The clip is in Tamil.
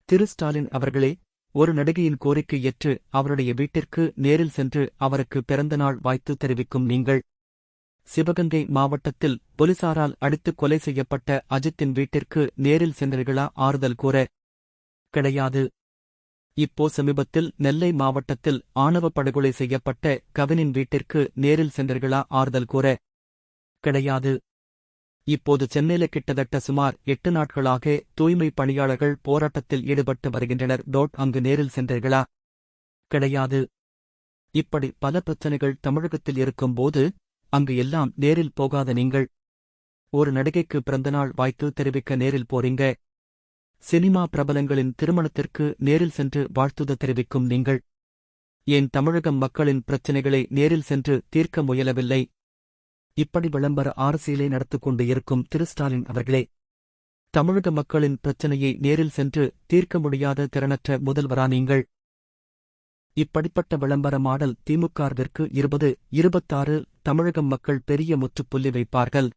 திரு ஸ்டாலின் அவர்களே, ஒரு நடிகையின் கோரிக்கை ஏற்று அவருடைய வீட்டிற்கு நேரில் சென்று அவருக்கு பிறந்தநாள் வாழ்த்து தெரிவிக்கும் நீங்கள், சிவகங்கை மாவட்டத்தில் போலீசாரால் அடித்துக் கொலை செய்யப்பட்ட அஜித்தின் வீட்டிற்கு நேரில் சென்றீர்களா ஆறுதல் கூற? கிடையாது. இப்போ சமீபத்தில் நெல்லை மாவட்டத்தில் ஆணவப் படுகொலை செய்யப்பட்ட கவினின் வீட்டிற்கு நேரில் சென்றீர்களா ஆறுதல் கூற? கிடையாது. இப்போது சென்னையில கிட்டத்தட்ட சுமார் 8 நாட்களாக தூய்மை பணியாளர்கள் போராட்டத்தில் ஈடுபட்டு வருகின்றனர். அங்கு நேரில் சென்றீர்களா? கிடையாது. இப்படி பல பிரச்சனைகள் தமிழகத்தில் இருக்கும்போது அங்கு எல்லாம் நேரில் போகாத நீங்கள், ஒரு நடிகைக்கு பிறந்தநாள் வாழ்த்து தெரிவிக்க நேரில் போறீங்க. சினிமா பிரபலங்களின் திருமணத்திற்கு நேரில் சென்று வாழ்த்துத தெரிவிக்கும் நீங்கள், ஏன் தமிழக மக்களின் பிரச்சினைகளை நேரில் சென்று தீர்க்க முயலவில்லை? இப்படி விளம்பர அரசியலை நடத்திக் கொண்டு இருக்கும் திரு ஸ்டாலின் அவர்களே, தமிழக மக்களின் பிரச்சினையை நேரில் சென்று தீர்க்க முடியாத திறனற்ற முதல்வரா நீங்கள்? இப்படிப்பட்ட விளம்பர மாடல் திமுகவிற்கு 2026 தமிழக மக்கள் பெரிய முற்றுப்புள்ளி வைப்பார்கள்.